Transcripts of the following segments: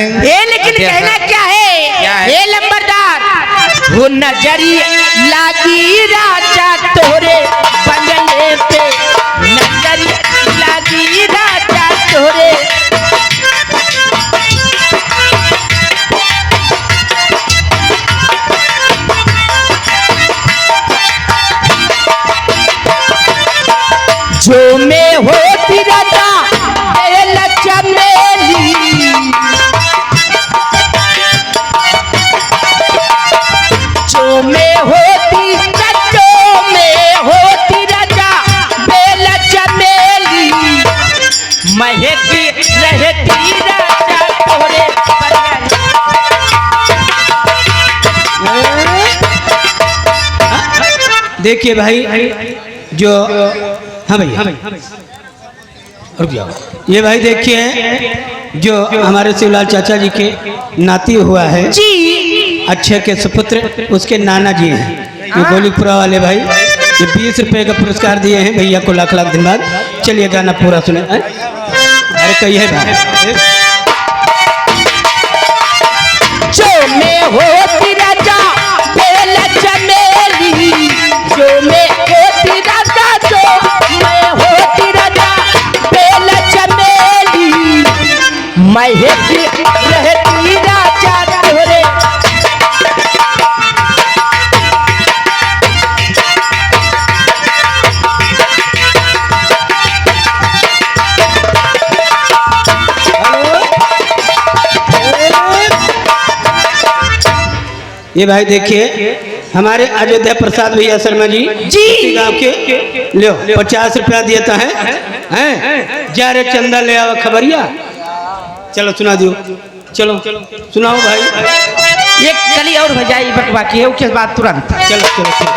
लेकिन कहना क्या है ये लंबरदार वो नजरी लागी राजा तोरे बंगले पे नजरी लागी राजा तोरे जो मैं होती राजा चमेली जो मैं होती राजा बेल चमेली महकी रहती राजा तोरे देखिए भाई जो हाँ भाई रुक जाओ। ये भाई देखिए जो हमारे शिवलाल चाचा जी के नाती हुआ है जी अक्षय के सुपुत्र उसके नाना जी हैं ये गोलीपुरा वाले भाई ये 20 रुपए का पुरस्कार दिए हैं भैया को लाख लाख धन्यवाद। चलिए गाना पूरा सुने। अरे कहिए भाई जो मैं होती राजा बेल चमेली जो मैं होती राजा जो मैं होती राजा बेल चमेली महकी रहती राजा तोरे ये भाई देखिए हमारे अयोध्या प्रसाद भैया शर्मा जी गाँव के लो 50 रुपया दिया हैं जा रे चंदा ले आओ खबरिया। चलो सुना दियो चलो सुनाओ भाई एक कली और बजाई बटवा की है उसके बाद तुरंत चलो चलो चलो।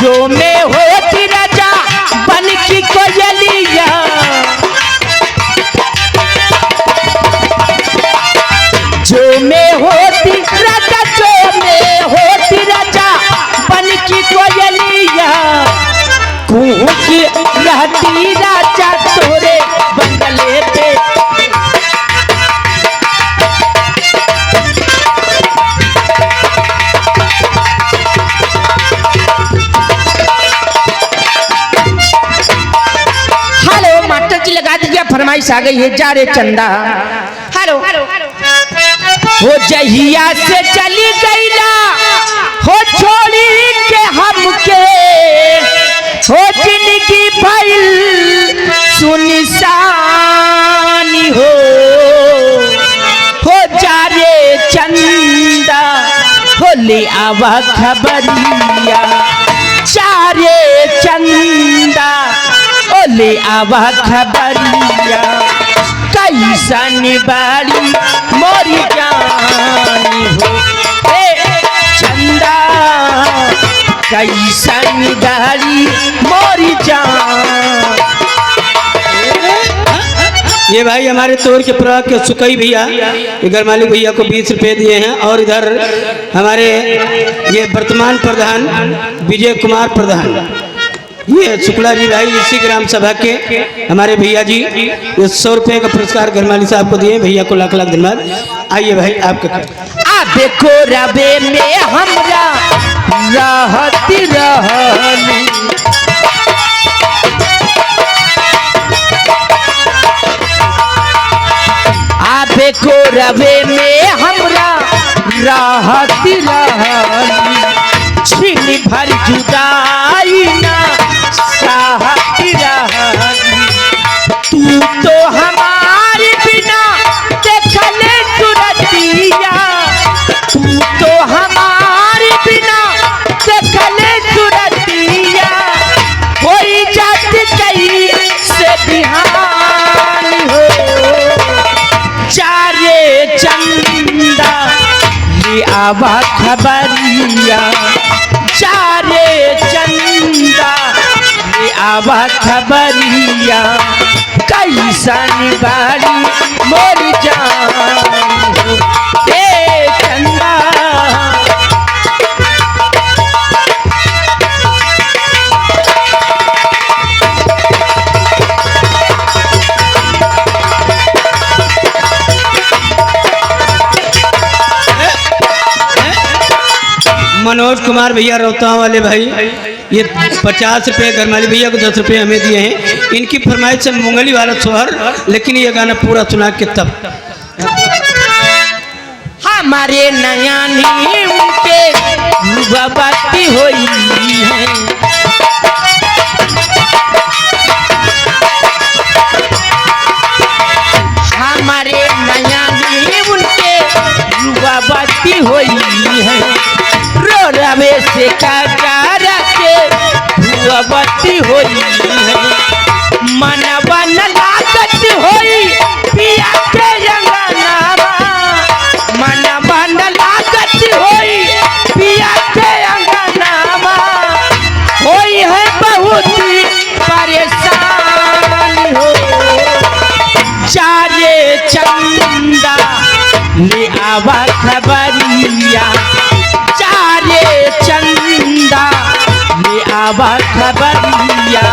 जो मैं होती राजा बन की कोयलिया जो मैं होती राजा जो मैं होती राजा बन की कोयलिया कुहू की रहती राजा तोरे बंगले पे हेलो मास्टर जी लगा दीजिए फरमाइश आ गई है जा रे चंदा। हेलो हो जहिया से चली गई ना हो छोड़ी के हमके हो जिंदगी भइल सुनसानी हो जा रे चंदा हो ले आवा खबरिया जा रे चंदा ओ ले आवा खबरिया कैसन बाड़ी मोरी जानी हो चंदा कैसन बाड़ी मोरी जान। ये भाई हमारे तोर के प्रभाग के सुकई भैया इधर मालिक भैया को 20 रुपए दिए हैं और इधर हमारे ये वर्तमान प्रधान विजय कुमार प्रधान ये शुक्ला जी भाई इसी ग्राम सभा के हमारे भैया जी ये 100 रुपए का पुरस्कार घरमाली साहब को दिए भैया को लाख लाख धन्यवाद। आइए भाई आपका देखो रबे में हमरा रहती रहनी देखो रबे में हमरा रहती रहनी छिन भर जुदाई ना साहती रहनी तू तो हमारे बिना देखले तुरतिया तू तो हमारे बिना देखले तुरतिया कोई जात कई से बिहान हो चारे चंदा ले आवा खबरिया चारे चंदा ले आवा खबरिया कैसन बाड़ी मोर जान चंदा। मनोज कुमार भैया रोहतांग वाले भाई, ये 50 रुपये, घरमाली भैया को 10 रुपये हमें दिए हैं। इनकी फरमाइश से मुंगली वाला सोहर, लेकिन ये गाना पूरा सुना के तब हमारे नया उनके बाती हुई है। हमारे नया उनके बाती हुई है। रो रवे से कारा के बत्ती हुई है। मनवा न लागत होई पिया के अंगनावा। मनवा न लागत होई पिया के अंगनावा। होई है बहुत परेशान हो। चारे चंदा ले आवा खबरिया। चारे चंदा ले आवा खबरिया।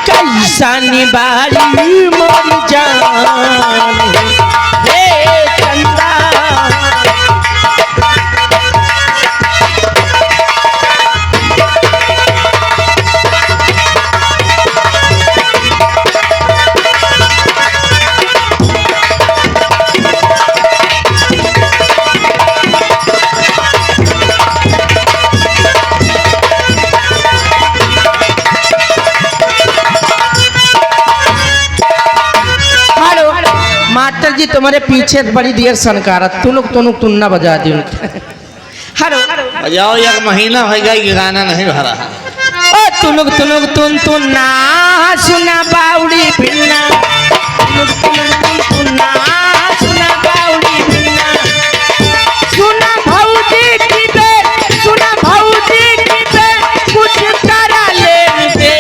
कैसन बारी मोर जान हे चंदा। मास्टर जी तुम्हारे पीछे बड़ी देर सनकारा। तुनुक तुनुक तुन्ना बजा दी उनके। हेलो बजाओ, एक महीना हो गया ये गाना नहीं भरा। ओ तुनुक तुनुक तुन तुन्ना सुना बाउड़ी बिन्ना। तुनुक तुनुक तुन तुन्ना सुना बाउड़ी बिन्ना। सुना भौजी की बे, सुना भौजी की बे, कुछ करा ले दे।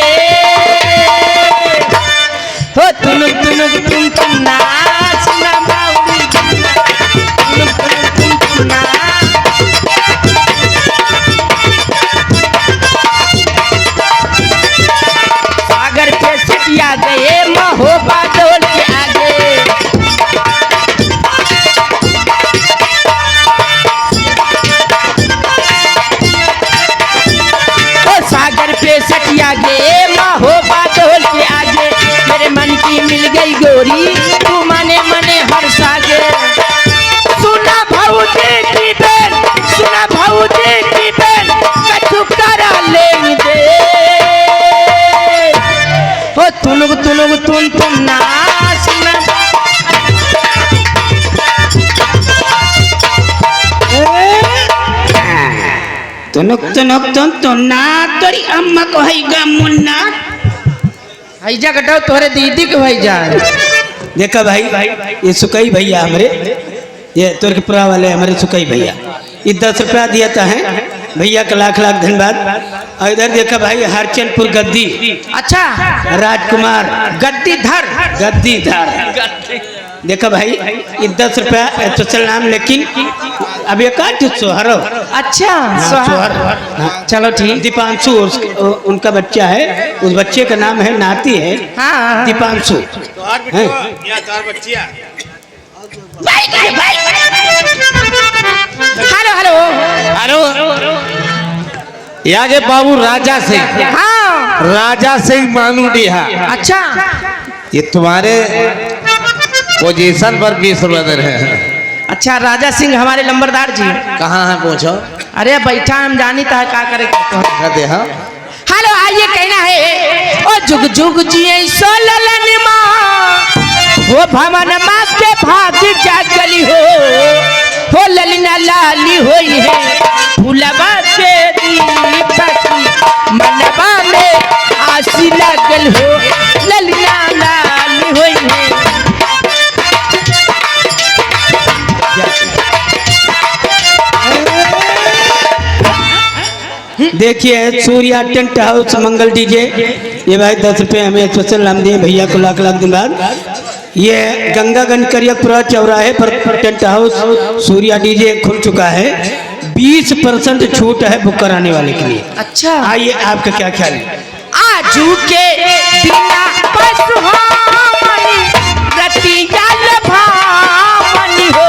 हो तुनुक तुनुक तुन तुन्ना सागर पे सिटिया गए महोबा डोल के आगे। ओ सागर पे सिटिया गए महोबा डोल के आगे। मेरे मन की मिल गई गोरी तू मने मने हर सागे। सुना भौजी की बेन, सुना भौजी की बेन, कछु करा ले दे। ओ तुनुक तुनुक तुन तुन्ना सुना। तुनुक तुनुक तुन तुन्ना तोरी अम्मा को है गा मुन्ना। हैजा कटाओ तोहरे दीदी के भाई जान। देखा भाई, ये सुकई भैया हमारे, ये तुर्कपुरा वाले हमारे सुकई भैया, ये 10 रुपया दिया था है भैया का लाख लाख धन्यवाद। और इधर देखा भाई हरचंदपुर गद्दी, अच्छा राजकुमार गद्दीधर। गद्दीधर देखा भाई, ये 10 रुपया तो चल नाम, लेकिन अब ये का सोहर। अच्छा सोहर, चलो ठीक। दीपांशु उनका बच्चा है, उस बच्चे का नाम है नाती है हाँ दीपांशु। हेलो हेलो हेलो, यागे बाबू राजा सिंह। हाँ राजा सिंह मानूडीहा। अच्छा ये तुम्हारे पोजीशन पर 20 रुपए दे रहे हैं। अच्छा राजा सिंह हमारे लंबरदार जी कहाँ है पूछो। अरे बैठा हम जानी था का करे। हेलो आइए कहना है ओ जुग जुग जी सो ललन माँ हो भवन माँ के भाग जागली हो ललना लाली होई है फूलवा से दीपक मनवा में आसी लागल हो ललना लाली होई है। देखिए सूर्या टेंट हाउस मंगल डीजे, ये भाई 10 रुपये हमें स्पेशल नाम दिए भैया को लाख लाख धन्यवाद। ये गंगागंज करियपुरा चौराहे पर टेंट हाउस सूर्या डीजे खुल चुका है। 20% छूट है बुक कराने वाले के लिए। अच्छा आइए, आपका क्या ख्याल है? आजू के बिना पशुहामनी रतिया लभामनी हो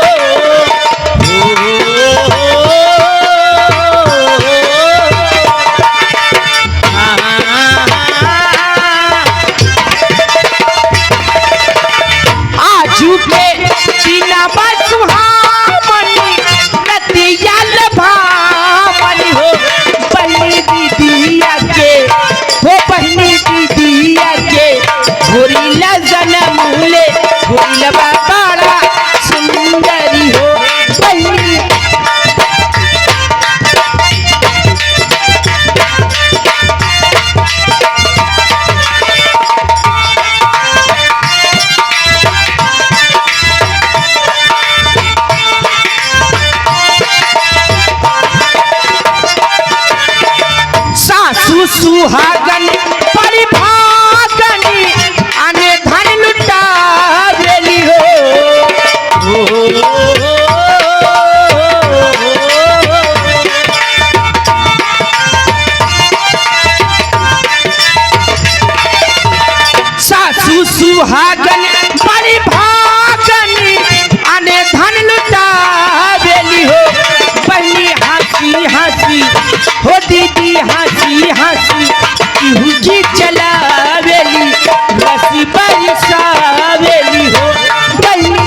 सुहागन परिभागनी आने धन लुटा बेली हो। सासू सुहागन परिभागनी आने धन लुटा बेली हो। बहनी हंसी हंसी हो दीदी हंसी हंसी की चला बेली रसी बरसा बेली हो। बहनी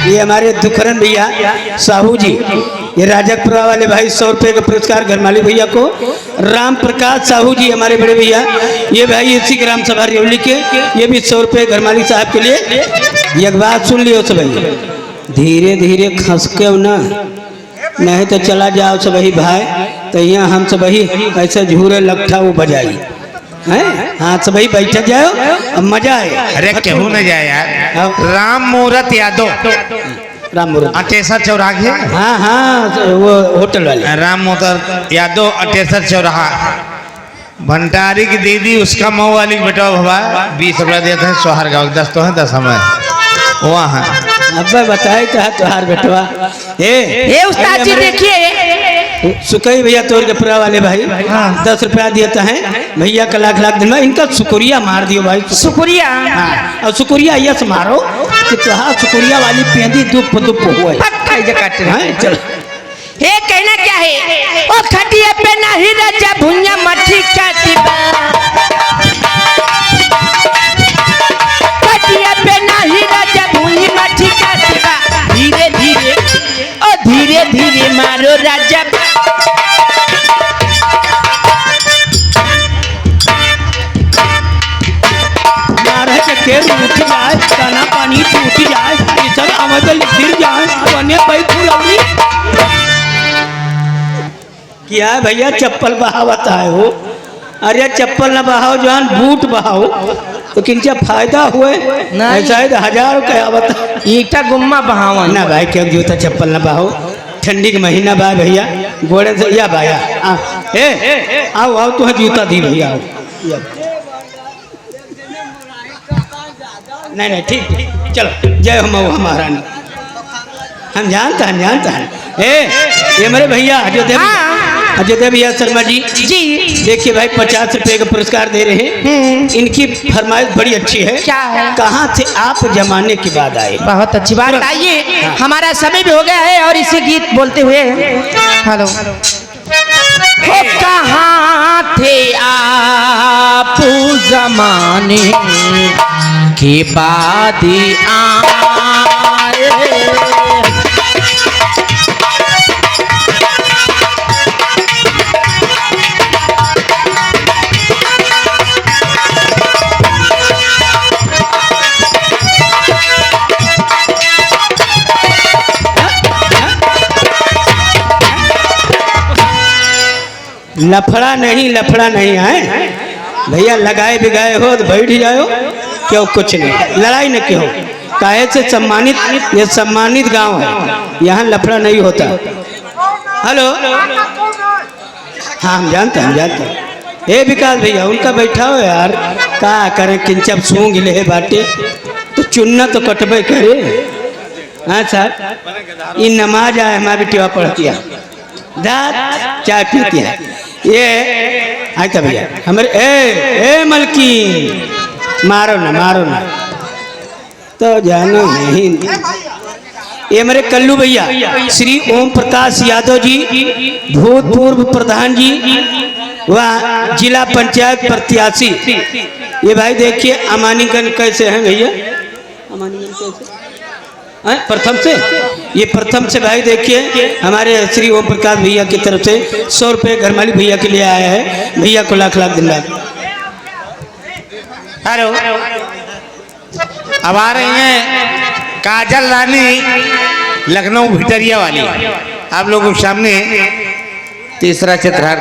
ये हमारे दुखरन भैया साहू जी, ये राजकपुरा वाले भाई 100 रुपये का पुरस्कार घरमाली भैया को। राम प्रकाश साहू जी हमारे बड़े भैया, ये भाई इसी ग्राम सभा रेवली के, ये भी 100 रुपये घरमाली साहब के लिए। एक बात सुन लियो सब भाई, धीरे धीरे खसके ना, नहीं तो चला जाओ सब भाई, तो यहाँ हम सब ऐसे झूरे लगता वो बजाई हैं। हाँ सब बैठ जाओ, अब मजा आए। अरे क्यों न जाए यार। राम मूरत यादव, राम मुहूर्त, अटेसर चौराहे। हाँ हाँ वो होटल वाले राम मूरत यादव, अटेसर चौराहा। भंडारी की दीदी, उसका मऊ वाली बेटा भवा 20 रुपया देते हैं। सोहर गाँव 10 तो है, 10 हमें वहाँ। अब बताए तो है तुहार बेटवा। ये उस्ताद जी देखिए, सुकई भैया तोड़ के पुरा वाले भाई 10 रुपया देता है भैया का, लाख लाख दिन इनका शुक्रिया मार दियो भाई, शुक्रिया। हाँ, और शुक्रिया यस मारो कि तुहार शुक्रिया वाली पेंदी दुप दुप हुआ है। चल हे कहना क्या है, ओ खटिया पे नहीं रजा भुंजा मठी काटिबा, खटिया पे नहीं रजा भुंजी मठी काटिबा। धीरे धीरे ओ धीरे धीरे मारो राजा। मारे के खेल उठ जाए, दाना पानी टूट जाए, ये सब आवाज गिर जाए, बने भाई फुलौरी क्या है भैया, चप्पल बहावत है हो। अरे चप्पल न बहाओ जान, बूट बहाओ तो किंचा फायदा हुए। ऐसा है 1000 का आवत ईटा गुम्मा बहावन ना भाई, क्यों जूता चप्पल न बहाओ, ठंडी के महीना बा भैया, गोड़े से या भाया आओ आओ तो जूता दी भैया आओ। नहीं नहीं ठीक, चलो जय हो मऊ हमारा, हम जानता है। ये मेरे भैया अजय भैया शर्मा जी देखिए भाई 50 रुपए का पुरस्कार दे रहे हैं। इनकी फरमाइश बड़ी अच्छी है। क्या है? कहाँ से आप जमाने के बाद आए? बहुत अच्छी बात। आइए, हमारा समय भी हो गया है और इसी गीत बोलते हुए हेलो। कहाँ थे आप जमाने के बाद आए, लफड़ा नहीं है भैया, लगाए बिगाए हो तो बैठ जाओ, क्यों कुछ नहीं, लड़ाई न क्यों, काहे से सम्मानित, ये सम्मानित गांव है, यहाँ लफड़ा नहीं होता। हेलो हाँ हम जानते हैं। ए विकास भैया उनका बैठा हो यार, का करें किंचब सूंघ ले बाटे तो चुनना तो कटबे करे। हाँ सर, ये नमाज आए हमारी टिवा पढ़ती है, दांत चाय पीती है। ये आयता भैया हमारे ए मलकी मारो ना तो जानो नहीं। ये मेरे कल्लू भैया श्री ओम प्रकाश यादव जी, भूतपूर्व प्रधान जी व जिला पंचायत प्रत्याशी। ये भाई देखिए अमानीगंज कैसे हैं भैया, अमानीगंज कैसे प्रथम से, ये प्रथम से भाई देखिए हमारे श्री ओम प्रकाश भैया की तरफ से 100 रुपये घरमाली भैया के लिए आया है। भैया को लाख लाख धन्यवाद। हेलो, अब आ रही हैं काजल रानी लखनऊ भिटरिया वाली, आप लोगों के सामने तीसरा चित्रहार